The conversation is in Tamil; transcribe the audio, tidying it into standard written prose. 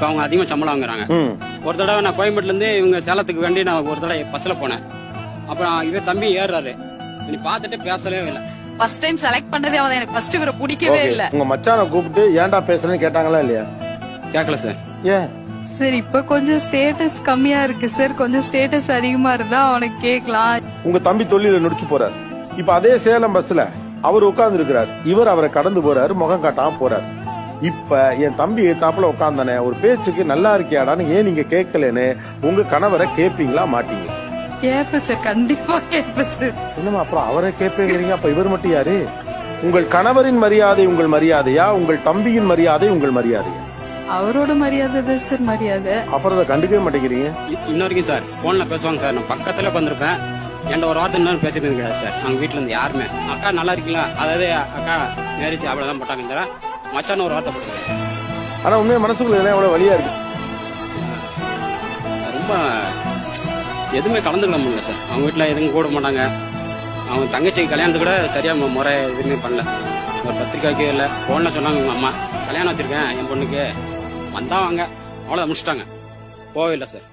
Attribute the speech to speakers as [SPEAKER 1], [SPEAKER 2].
[SPEAKER 1] இப்ப அவங்க அதிகமா சம்பளம் வாங்குறாங்க. ஒரு தடவை நான் கோயம்பேட்டுல இருந்து இவங்க சேலத்துக்கு வேண்டி நான் ஒரு தடவை பஸ்ல போனேன். அப்புறம் இவர் தம்பி ஏறாரு, நீ பாத்துட்டு பேசவே இல்லை.
[SPEAKER 2] ஃபர்ஸ்ட் டைம் செலக்ட் பண்ணதே அவன் எனக்கு ஃபர்ஸ்ட் இவரை பிடிக்கவே இல்ல.
[SPEAKER 3] உங்க மச்சான கூப்பிட்டு ஏன்டா பேசுறேன்னு கேட்டாங்களா இல்லையா?
[SPEAKER 1] கேட்கல சார்.
[SPEAKER 3] ஏன்
[SPEAKER 2] சார் இப்ப கொஞ்சம் ஸ்டேட்டஸ் கம்மியா இருக்கு சார், கொஞ்சம் ஸ்டேட்டஸ் அதிகமா இருந்தா அவனுக்கு கேட்கலாம்.
[SPEAKER 3] உங்க தம்பி தொழில நுடிச்சு போறாரு. இப்ப அதே சேலம் பஸ்ல அவர் உட்கார்ந்து இருக்கிறார், இவர் அவரை கடந்து போறாரு, முகம் காட்டாம போறாரு. இப்ப என் தம்பி தாப்புல உட்கார்ந்தானே ஒரு பேச்சுக்கு நல்லா இருக்கியாடான்னு ஏன் நீங்க கேட்கலன்னு உங்க கணவரை கேப்பீங்களா மாட்டீங்களா?
[SPEAKER 2] கேப்ப சார், கண்டிப்பா கேப்ப சார்.
[SPEAKER 3] என்னமா அப்புறம் அவரை கேட்பீங்க? அப்ப இவர் மட்டும் யாரு? உங்கள் கணவரின் மரியாதை உங்கள் மரியாதையா, உங்கள் தம்பியின் மரியாதை உங்கள் மரியாதையா?
[SPEAKER 2] அவரோட மரியாதை தான் சார் மரியாதை.
[SPEAKER 3] அப்புறம் அதை கண்டுக்கவே மாட்டேங்கிறீங்க.
[SPEAKER 1] இன்னொரு சார் போன்ல பேசுவாங்க சார், நான் பக்கத்துல உட்காந்துருப்பேன், என்கிட்ட ஒரு வார்த்தை இன்னும் பேசிட்டு இருக்காது சார். அவங்க வீட்டுல இருந்து யாருமே அக்கா நல்லா இருக்கீங்களா, அதாவது அக்கா மேரேஜ் அவ்வளவுதான் போட்டாங்க சார், மச்சான ஒரு வார்த்தை போட்டுருக்காரு.
[SPEAKER 3] ஆனா உண்மையா மனசுக்குள்ள இதெல்லாம் எவ்வளவு வலியா இருக்கு.
[SPEAKER 1] ரொம்ப எதுவுமே கலந்துக்கல முடியல சார். அவங்க வீட்டுல எதுவும் கூட மாட்டாங்க. அவங்க தங்கச்சிக்கு கல்யாணத்துக்கு கூட சரியா முறை எதுவுமே பண்ணல. ஒரு பத்திரிக்கைக்கு இல்லை, போன்ல சொன்னாங்க உங்க அம்மா கல்யாணம் வச்சிருக்கேன் என் பொண்ணுக்கு, வந்தா வாங்க அவ்வளோ முடிச்சிட்டாங்க, போவே இல்லை சார்.